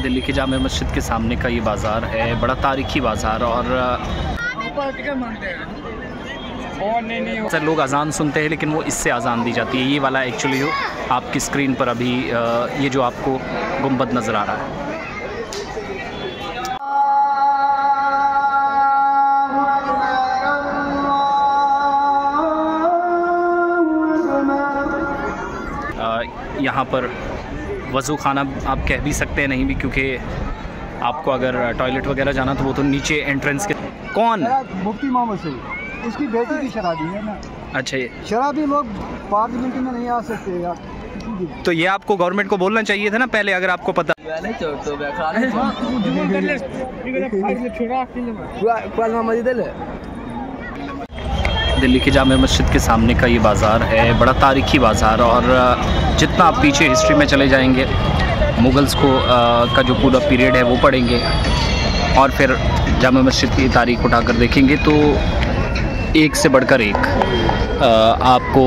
दिल्ली की जामे मस्जिद के सामने का ये बाज़ार है, बड़ा तारीखी बाज़ार। और सर लोग अजान सुनते हैं लेकिन वो इससे अजान दी जाती है। ये वाला एक्चुअली हो आपकी स्क्रीन पर अभी ये जो आपको गुंबद नज़र आ रहा है। यहाँ पर वज़ू खाना आप कह भी सकते हैं, नहीं भी, क्योंकि आपको अगर टॉयलेट वगैरह जाना तो वो तो नीचे एंट्रेंस के। कौन? मुफ्ती मोहम्मद सईद, उसकी बेटी की शराबी है ना। अच्छा, शराबी लोग पार्लियामेंट में नहीं आ सकते यार। तो ये आपको गवर्नमेंट को बोलना चाहिए था ना पहले, अगर आपको पता। दिल्ली की जामे मस्जिद के सामने का ये बाज़ार है, बड़ा तारीखी बाज़ार। और जितना आप पीछे हिस्ट्री में चले जाएंगे, मुग़ल्स का जो पूरा पीरियड है वो पढ़ेंगे और फिर जामे मस्जिद की तारीख उठाकर देखेंगे तो एक से बढ़कर एक आपको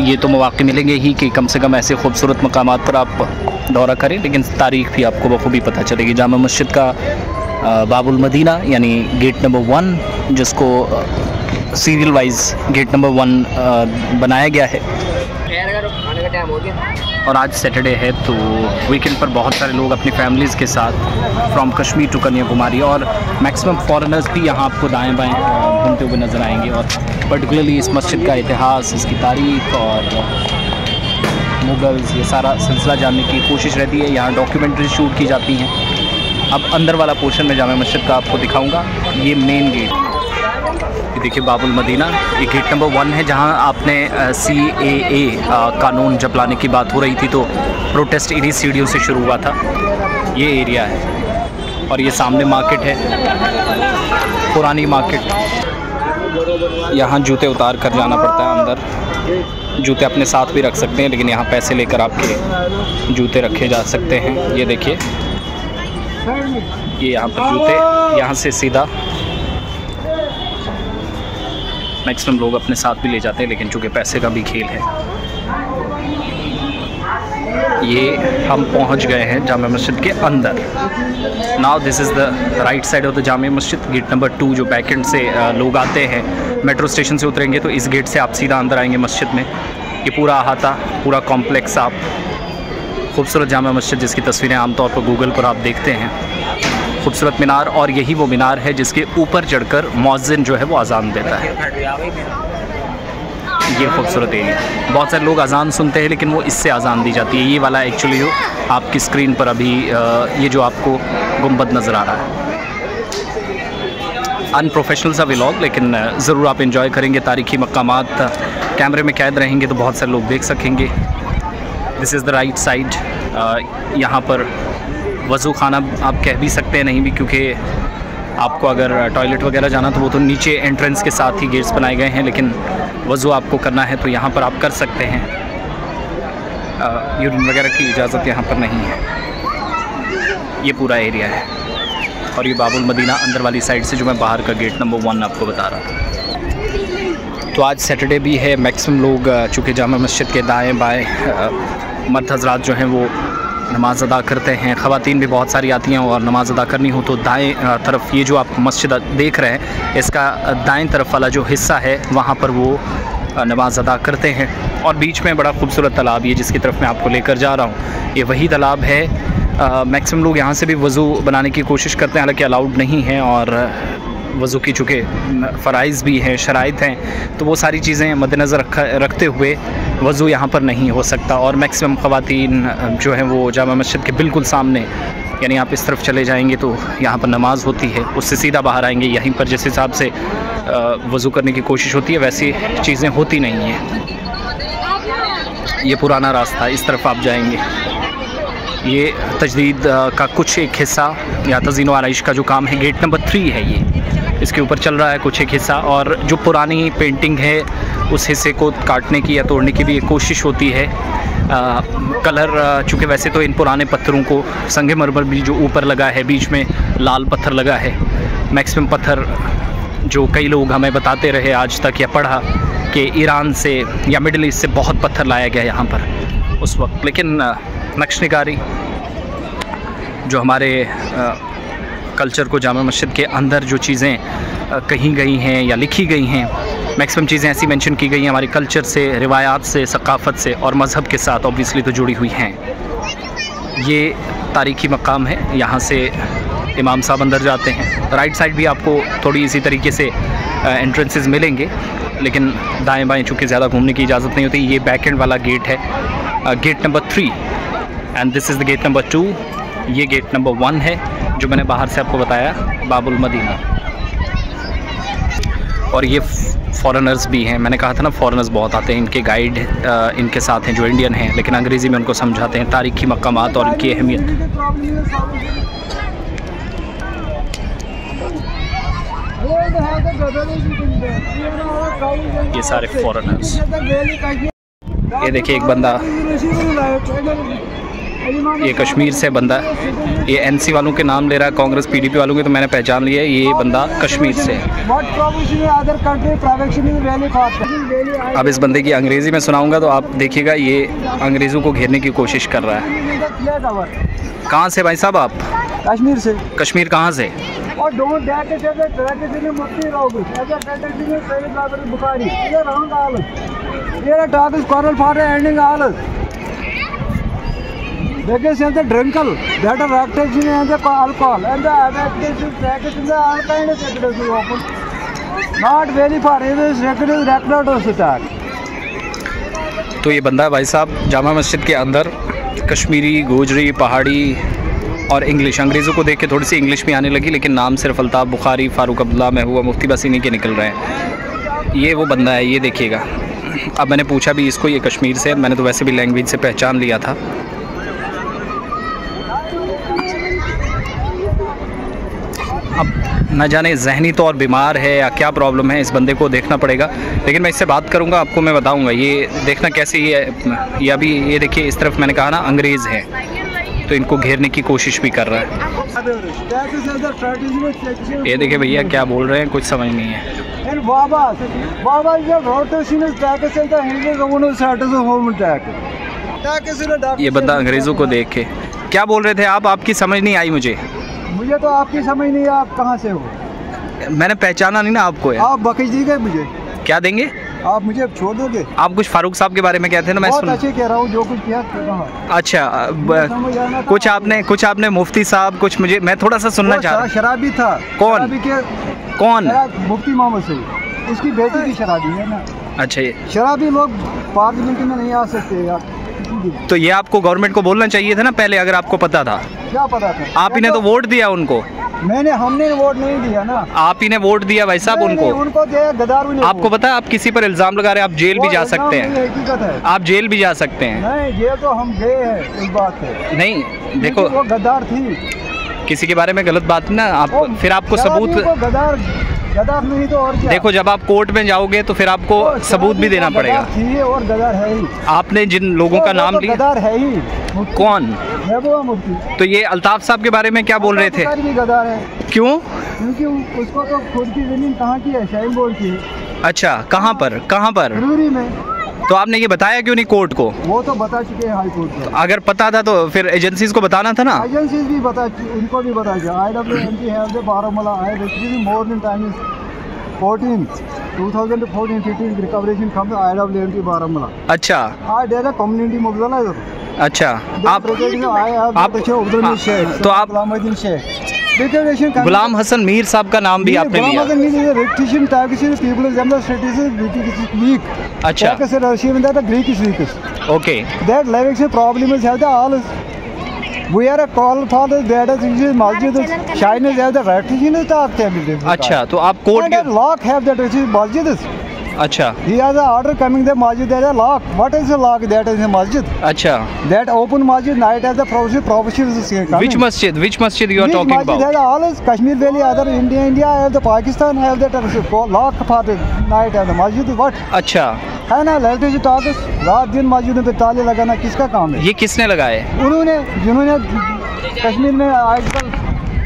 ये तो मौक़े मिलेंगे ही कि कम से कम ऐसे खूबसूरत मकामात पर आप दौरा करें, लेकिन तारीख़ भी आपको बखूबी पता चलेगी। जामा मस्जिद का बाबुल मदीना यानी गेट नंबर 1, जिसको सीरियल वाइज गेट नंबर 1 बनाया गया है। और आज सैटरडे है तो वीकेंड पर बहुत सारे लोग अपनी फैमिलीज़ के साथ फ्रॉम कश्मीर टू कन्याकुमारी और मैक्सिमम फॉरेनर्स भी यहाँ आपको दाएं बाएं घूमते हुए नज़र आएंगे। और पर्टिकुलरली इस मस्जिद का इतिहास, इसकी तारीख और मुग़ल्स, ये सारा सिलसिला जानने की कोशिश रहती है। यहाँ डॉक्यूमेंट्री शूट की जाती हैं। अब अंदर वाला पोर्शन में जामा मस्जिद का आपको दिखाऊँगा। ये मेन गेट, ये देखिए बाबुल मदीना, ये गेट नंबर 1 है। जहाँ आपने CAA कानून जब लाने की बात हो रही थी तो प्रोटेस्ट इन्हीं सीढ़ियों से शुरू हुआ था। ये एरिया है और ये सामने मार्केट है, पुरानी मार्केट। यहाँ जूते उतार कर जाना पड़ता है अंदर। जूते अपने साथ भी रख सकते हैं, लेकिन यहाँ पैसे लेकर आपके जूते रखे जा सकते हैं। ये देखिए, ये यहाँ पर जूते, यहाँ से सीधा मैक्सिमम लोग अपने साथ भी ले जाते हैं, लेकिन चूँकि पैसे का भी खेल है। ये हम पहुंच गए हैं जामा मस्जिद के अंदर। Now this is the right side of the Jama Masjid. Gate number 2 जो बैक एंड से लोग आते हैं, मेट्रो स्टेशन से उतरेंगे तो इस गेट से आप सीधा अंदर आएंगे मस्जिद में। ये पूरा अहाता, पूरा कॉम्प्लेक्स, आप खूबसूरत जामा मस्जिद जिसकी तस्वीरें आमतौर पर गूगल पर आप देखते हैं। खूबसूरत मीनार, और यही वो मीनार है जिसके ऊपर चढ़कर मौज़िन जो है वो अजान देता है। ये खूबसूरत एरिया, बहुत सारे लोग अजान सुनते हैं लेकिन वो इससे अजान दी जाती है। ये वाला एक्चुअली हो आपकी स्क्रीन पर अभी ये जो आपको गुंबद नज़र आ रहा है। अनप्रोफेशनल सा व्लॉग, लेकिन ज़रूर आप इंजॉय करेंगे। तारीखी मकामात कैमरे में कैद रहेंगे तो बहुत सारे लोग देख सकेंगे। This is the right side. यहाँ पर वज़ू खाना आप कह भी सकते हैं, नहीं भी, क्योंकि आपको अगर टॉयलेट वगैरह जाना तो वो तो नीचे एंट्रेंस के साथ ही गेट्स बनाए गए हैं, लेकिन वज़ू आपको करना है तो यहाँ पर आप कर सकते हैं। यूरिन वगैरह की इजाज़त यहाँ पर नहीं है। ये पूरा एरिया है और ये बाबुल मदीना अंदर वाली साइड से, जो मैं बाहर का गेट नंबर 1 आपको बता रहा था। तो आज सैटरडे भी है। मैक्सिमम लोग चूँकि जामा मस्जिद के दाएँ बाएँ मर्द हज़रात जो हैं वो नमाज़ अदा करते हैं। ख़वातीन भी बहुत सारी आती हैं और नमाज़ अदा करनी हो तो दाएं तरफ, ये जो आप मस्जिद देख रहे हैं, इसका दाएं तरफ वाला जो हिस्सा है वहाँ पर वो नमाज़ अदा करते हैं। और बीच में बड़ा खूबसूरत तालाब, ये जिसकी तरफ मैं आपको लेकर जा रहा हूँ, ये वही तालाब है। मैक्सिमम लोग यहाँ से भी वज़ू बनाने की कोशिश करते हैं, हालांकि अलाउड नहीं है। और वज़ू की चूँकि फ़राइज़ भी हैं, शराइत हैं, तो वो सारी चीज़ें मद्देनज़र रखते हुए वज़ू यहाँ पर नहीं हो सकता। और मैक्सिमम ख़वातीन जो हैं वो जामा मस्जिद के बिल्कुल सामने, यानी आप इस तरफ चले जाएंगे तो यहाँ पर नमाज़ होती है, उससे सीधा बाहर आएंगे, यहीं पर जिस हिसाब से वज़ू करने की कोशिश होती है वैसी चीज़ें होती नहीं हैं। ये पुराना रास्ता, इस तरफ आप जाएंगे। ये तजदीद का कुछ एक हिस्सा या तज़ीन व आराइश का जो काम है, गेट नंबर 3 है ये, इसके ऊपर चल रहा है कुछ एक हिस्सा। और जो पुरानी पेंटिंग है उस हिस्से को काटने की या तोड़ने की भी एक कोशिश होती है। कलर चूँकि वैसे तो इन पुराने पत्थरों को, संगे मरमर भी जो ऊपर लगा है, बीच में लाल पत्थर लगा है, मैक्सिमम पत्थर जो कई लोग हमें बताते रहे आज तक या पढ़ा कि ईरान से या मिडल ईस्ट से बहुत पत्थर लाया गया यहाँ पर उस वक्त। लेकिन नक्श निगारी जो हमारे कल्चर को जामा मस्जिद के अंदर जो चीज़ें कही गई हैं या लिखी गई हैं, मैक्सिमम चीज़ें ऐसी मेंशन की गई हैं हमारे कल्चर से, रिवायात से, सकाफ़त से और मज़हब के साथ ऑब्वियसली तो जुड़ी हुई हैं। ये तारीख़ी मकाम है, यहाँ से इमाम साहब अंदर जाते हैं। राइट साइड भी आपको थोड़ी इसी तरीके से एंट्रेंसेस मिलेंगे, लेकिन दाएं बाएं चूँकि ज़्यादा घूमने की इजाज़त नहीं होती। ये बैक एंड वाला गेट है, gate number 3 and this is the gate number 2। ये गेट नंबर 1 है जो मैंने बाहर से आपको बताया, बाबुल मदीना। और ये फॉरेनर्स भी हैं, मैंने कहा था ना फॉरेनर्स बहुत आते हैं, इनके गाइड इनके साथ हैं जो इंडियन हैं, लेकिन अंग्रेज़ी में उनको समझाते हैं तारीख़ी मकामात और इनकी अहमियत। ये सारे फॉरेनर्स। ये देखिए एक बंदा, ये कश्मीर से बंदा, ये एनसी वालों के नाम ले रहा है, कांग्रेस पीडीपी वालों के, तो मैंने पहचान लिया है ये बंदा कश्मीर से है। अब इस बंदे की अंग्रेज़ी में सुनाऊंगा तो आप देखिएगा, ये अंग्रेज़ों को घेरने की कोशिश कर रहा है। कहाँ से भाई साहब आप? कश्मीर से। कश्मीर कहाँ से? तो ये बंदा भाई साहब जामा मस्जिद के अंदर कश्मीरी, गोजरी, पहाड़ी और इंग्लिश, अंग्रेज़ों को देख के थोड़ी सी इंग्लिश भी आने लगी, लेकिन नाम सिर्फ अल्ताफ़ बुखारी, फ़ारूक अब्दुल्ला, महबूबा मुफ्ती बस इन्हीं के निकल रहे हैं। ये वो बंदा है, ये देखिएगा। अब मैंने पूछा भी इसको, ये कश्मीर से, मैंने तो वैसे भी लैंग्वेज से पहचान लिया था। अब न जाने ज़हनी तौर बीमार है या क्या प्रॉब्लम है, इस बंदे को देखना पड़ेगा, लेकिन मैं इससे बात करूंगा, आपको मैं बताऊंगा। ये देखना कैसे ये अभी ये देखिए इस तरफ मैंने कहा ना अंग्रेज़ है, तो इनको घेरने की कोशिश भी कर रहा है। ये देखिए भैया क्या बोल रहे हैं, कुछ समझ नहीं है। ये बंदा अंग्रेज़ों को देख के क्या बोल रहे थे आप? आपकी समझ नहीं आई मुझे तो आपकी समझ नहीं है, आप कहाँ से हो? मैंने पहचाना नहीं ना आपको। आप बख्श दीजिए मुझे। क्या देंगे आप? मुझे छोड़ दोगे? आप कुछ फारूक साहब के बारे में कहते हैं ना, मैं बहुत अच्छे कह रहा हूँ, जो कुछ किया। अच्छा, कुछ आपने मुफ्ती साहब, कुछ मुझे, मैं थोड़ा सा सुनना चाह रहा हूँ। शराबी था। कौन? कौन? मुफ्ती मोहम्मद सईद, उसकी बेटी की शराबी है ना। अच्छा, ये शराबी लोग पार्लियामेंट में नहीं आ सकते यार। तो ये आपको गवर्नमेंट को बोलना चाहिए था ना पहले, अगर आपको पता था। क्या पता था? आप ही ने तो वोट दिया उनको। हमने वोट नहीं दिया ना। आप ही ने वोट दिया भाई साहब उनको दिया, गद्दारों ने। आपको पता है आप किसी पर इल्ज़ाम लगा रहे हैं, आप जेल भी जा सकते हैं। आप जेल भी जा सकते हैं। नहीं, जेल तो हम गए हैं, इस बात पे नहीं। देखो वो गद्दार थी, किसी के बारे में गलत बात ना, आप फिर आपको सबूत। गद्दार नहीं तो और क्या? देखो जब आप कोर्ट में जाओगे तो फिर आपको सबूत भी देना पड़ेगा। और गद्दार है ही। आपने जिन लोगों का नाम लिया, गद्दार है ही। कौन? मुफ्ती। तो ये अल्ताफ साहब के बारे में क्या बोल रहे थे? भी गद्दार है। क्यों? क्योंकि उसको तो खुद की जमीन कहाँ की है, शाहीन बोल की। अच्छा, कहाँ पर? रूरी में। तो आपने ये बताया क्यों नहीं कोर्ट को? वो तो बता चुके हैं हाई कोर्ट को। अगर पता था तो फिर एजेंसीज को बताना था ना। एजेंसीज भी बता, उनको भी बता दिया। IWMT have the Baramulla, I have received more than time is 2014-15 recovery from the IWMT Baramulla. अच्छा। I did a community mobilizer. अच्छा, आप तो आप गुलाम हसन मीर साहब का नाम भी आपने लिया। अच्छा, ओके। अच्छा, तो आप कोर्ट अच्छा, he has an order coming the masjid, there is a lock. What is the lock? That is a masjid. अच्छा, that open masjid night has the provision is coming. Which masjid you are talking about? Masjid has all is Kashmir Valley, other India have the Pakistan have that lock for the night has the masjid. What? अच्छा, है ना, latest talk रात दिन मस्जिद पे ताले लगाना किसका काम है? ये किसने लगाए? उन्होंने, जिन्होंने कश्मीर में आजकल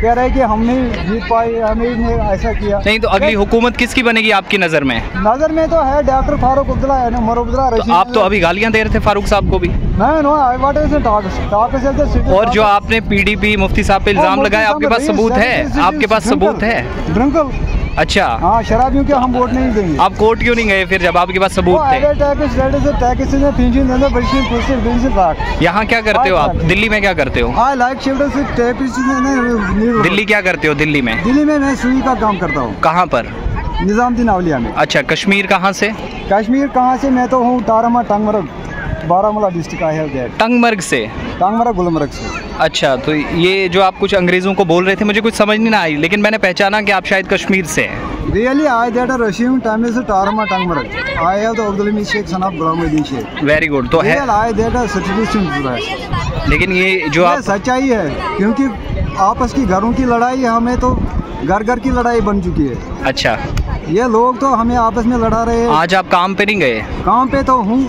कह रहे हैं कि हम नहीं जीत पाए, हमें ऐसा किया। नहीं तो अगली हुकूमत किसकी बनेगी आपकी नज़र में? नज़र में तो है डॉक्टर फारूक अब्दुल्ला है ना, उमर अब्दुल्ला। तो आप तो अभी गालियां दे रहे थे फारूक साहब को भी। और जो आपने PDP मुफ्ती साहब पे इल्ज़ाम लगाया, आपके पास सबूत है? आपके पास सबूत है? बिल्कुल। अच्छा हाँ, शराबियों के हम वोट नहीं देंगे। आप कोर्ट क्यों नहीं गए फिर जब आपके पास सबूत थे? यहाँ क्या करते हो आप? दिल्ली में क्या करते हो? दिल्ली क्या करते हो? दिल्ली में मैं सुई का काम करता हूँ। कहाँ पर? निजामुद्दीन अवलिया में। अच्छा, कश्मीर कहाँ से? कश्मीर कहाँ से? मैं तो हूँ तारामा टंगमरग, बारामूला डिस्ट्रिक्ट का है। टंगमर्ग से? टंगमरग गुलमर्ग से। अच्छा, तो ये जो आप कुछ अंग्रेज़ों को बोल रहे थे मुझे कुछ समझ नहीं आई, लेकिन मैंने पहचाना कि आप शायद कश्मीर से हैं। Really, I that receiving time is Tarama Tangmarag. I have the Abdul Hamid Sheikh son of Gulamuddin Sheikh. Very good. तो है। I that certification. लेकिन ये जो आप सच्चाई है, क्योंकि आपस की घरों की लड़ाई हमें तो घर की लड़ाई बन चुकी है। अच्छा, ये लोग तो हमें आपस में लड़ा रहे हैं। आज आप काम पे नहीं गए? काम पे तो हूँ।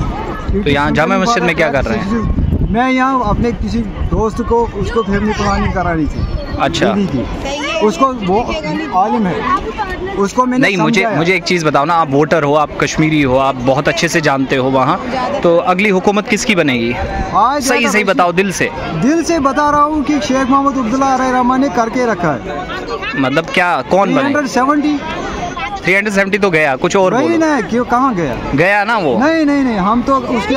तो यहाँ जामा मस्जिद में क्या कर रहे हैं? मैं यहाँ अपने किसी दोस्त को उसको फैमिली प्लानिंग करानी थी। अच्छा, उसको वो आलिम है, उसको मैंने नहीं मुझे एक चीज़ बताओ ना, आप वोटर हो, आप कश्मीरी हो, आप बहुत अच्छे से जानते हो वहाँ, तो अगली हुकूमत किसकी बनेगी? सही बताओ, दिल से बता रहा हूँ कि शेख मोहम्मद अब्दुल्ला रहमान ने करके रखा है। मतलब क्या, कौन बने? 370 तो गया, कुछ और बोलो। नहीं, क्यों, कहाँ गया ना वो? नहीं, हम तो उसके,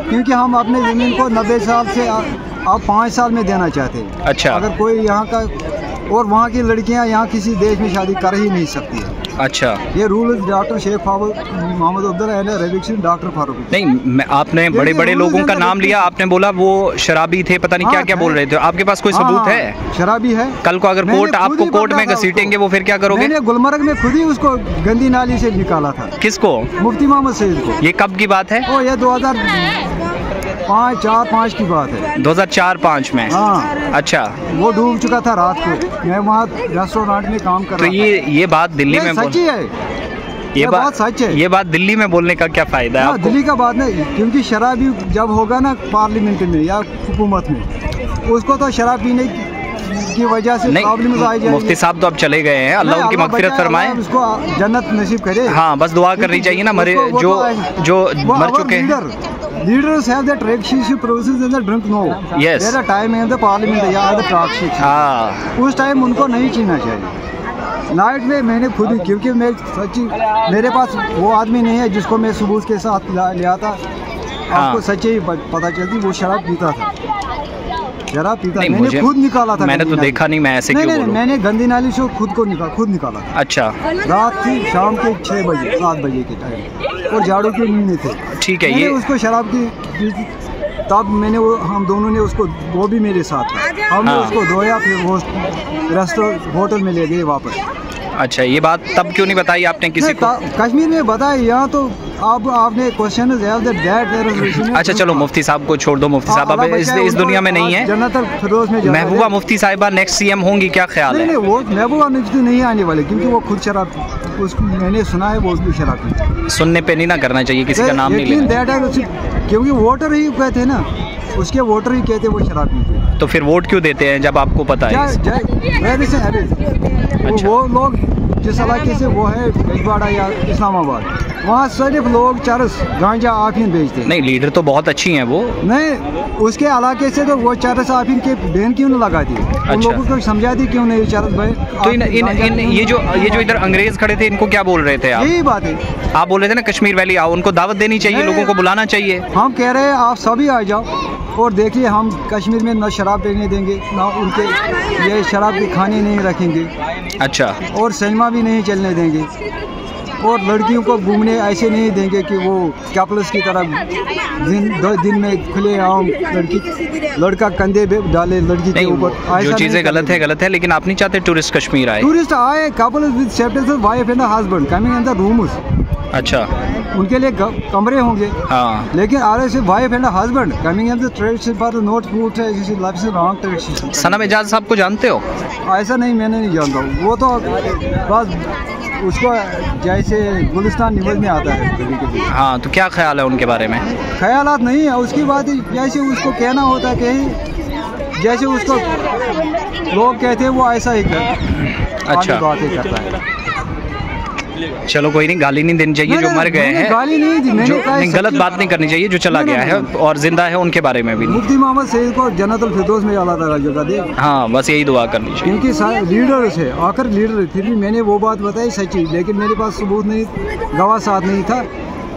क्योंकि हम अपने ज़मीन को 90 साल से अब 5 साल में देना चाहते हैं। अच्छा, अगर कोई यहाँ का और वहाँ की लड़कियाँ यहाँ किसी देश में शादी कर ही नहीं सकती है। अच्छा, ये रूल डॉक्टर शेख मोहम्मद अब्दुल्ला है, डॉक्टर फारूक। नहीं, आपने बड़े लोगों का नाम लिया, आपने बोला वो शराबी थे, पता नहीं क्या बोल रहे थे। आपके पास कोई सबूत है? शराबी है। कल को अगर कोर्ट आपको कोर्ट में घसीटेंगे वो फिर क्या करोगे? मैंने गुलमर्ग में खुद ही उसको गंदी नाली से निकाला था। किसको? मुफ्ती मोहम्मद सईद को। ये कब की बात है? ये 2004-5 की बात है। 2004-5 में? हाँ। अच्छा, वो डूब चुका था रात को। मैं वहाँ रेस्टोरेंट में काम कर रहा था। तो ये बात दिल्ली में सच्ची है। ये बात सच है। ये बात दिल्ली में बोलने का क्या फायदा है आपको? दिल्ली का बात नहीं, क्योंकि शराबी जब होगा ना पार्लियामेंट में या हुकूमत में, उसको तो शराब पीने की वजह से प्रॉब्लम आ जाएगी। मुफ्ती साहब तो अब चले गए हैं, अल्लाह उनकी मगफिरत फरमाए, उसको जन्नत नसीब करे। हाँ, बस दुआ करनी चाहिए ना, जो मर चुके हैं। Leaders have that recreational process and the drink no. Yes. There are time in the parliament या the talk section. हाँ। उस टाइम उनको नहीं जीना चाहिए। नाइट में मैंने खुद ही, क्योंकि मैं सच्ची मेरे पास वो आदमी नहीं है जिसको मैं सबूत के साथ लिया था। आपको सच्ची पता चलती वो शराब पीता था। मैंने खुद निकाला था। मैंने तो देखा नहीं, मैं ऐसे क्यों बोलूं? मैंने गंदी नाली से खुद निकाला था। अच्छा, रात की शाम के 6 बजे 7 बजे के टाइम, और झाड़ू के नींद थे। ठीक है, ये उसको शराब की तब मैंने हम दोनों ने उसको, वो भी मेरे साथ था, हमने उसको धोया, फिर वो रेस्टोरेंट होटल में ले गए वापस। अच्छा, ये बात तब क्यों नहीं बताई आपने किसी को? कश्मीर में बताया, यहाँ तो आपने क्वेश्चन। अच्छा चलो, मुफ्ती साहब को छोड़ दो। मुफ्ती साहब अब इस दुनिया में नहीं है। महबूबा मुफ्ती साहिबा नेक्स्ट CM होंगी, क्या ख्याल है? नहीं, वो महबूबा मुफ्ती नहीं आने वाले, क्योंकि वो खुद शराब, उसको मैंने सुना है वो शराब पीती। सुनने पे नहीं ना करना चाहिए, किसी का नाम नहीं लेना, क्योंकि वोटर ही कहते हैं ना, उसके वोटर ही कहते वो शराब पीते। तो फिर वोट क्यों देते हैं जब आपको पता है? अच्छा। वो लोग जिस इलाके से वो है बिजवाड़ा या इस्लामाबाद, वहाँ सिर्फ लोग चरस गांजा आफीन बेचते हैं। नहीं, लीडर तो बहुत अच्छी हैं वो। नहीं, उसके इलाके से तो वो चरस आफीन के बैन क्यों नहीं लगाती? उन लोगों को समझाती क्यों नहीं चरस भाई? तो ये जो इधर अंग्रेज खड़े थे, इनको क्या बोल रहे थे आप? यही बात है, आप बोल रहे थे ना कश्मीर वैली आओ, उनको दावत देनी चाहिए, लोगों को बुलाना चाहिए। हम कह रहे हैं आप सभी आ जाओ और देखिए, हम कश्मीर में न शराब पीने देंगे, ना उनके ये शराब के खाने नहीं रखेंगे। अच्छा, और सिनेमा भी नहीं चलने देंगे, और लड़कियों को घूमने ऐसे नहीं देंगे कि वो कैपल्स की तरह दिन में खुले आम लड़का कंधे पे डाले लड़की के ऊपर। जो चीज़ें गलत है, लेकिन आप नहीं चाहते टूरिस्ट कश्मीर आए? टूरिस्ट आए, couple with separate wife and husband coming in the rooms. अच्छा, उनके लिए कमरे होंगे। हाँ, लेकिन आर से wife and husband coming in the tradition for not food wrong tradition. Sanam Ejaz Sahab को जानते हो? ऐसा नहीं, मैंने नहीं जानता। वो तो बस उसको जैसे गुलिस्तान न्यूज़ में आता है। हाँ, तो क्या ख्याल है उनके बारे में? ख्यालात नहीं है उसकी बात, जैसे उसको कहना होता है कि जैसे उसको लोग कहते हैं वो ऐसा ही अच्छा बातें करता है। चलो कोई नहीं, गाली नहीं देनी चाहिए जो मर गए हैं, गाली नहीं दी मैंने, जो गलत बात नहीं करनी चाहिए, जो चला गया है और जिंदा है उनके बारे में भी नहीं। मुफ्ती मोहम्मद सईद को जन्नतुल फिरदौस में अल्लाह ताला जगह दे। हाँ बस यही दुआ करनी चाहिए। क्योंकि लीडर थे, आखिर लीडर, फिर भी मैंने वो बात बताई सच्ची, लेकिन मेरे पास सबूत नहीं, गवाह साथ नहीं था।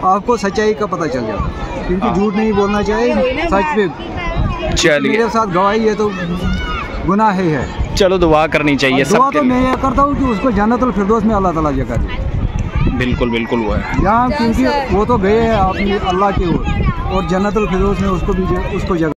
आपको सच्चाई का पता चल जाता, क्योंकि झूठ नहीं बोलना चाहिए, सच पे। चलिए मेरे साथ गवाही है तो गुनाह है। चलो दुआ करनी चाहिए सब। दुआ तो मैं ये करता हूँ कि उसको जन्नतुल फिरदौस में अल्लाह ताला जगह दे। बिल्कुल बिल्कुल वो है यहाँ, क्योंकि वो तो गए हैं अपनी अल्लाह की ओर, और जन्नतुल फिरदौस में उसको भी उसको जगह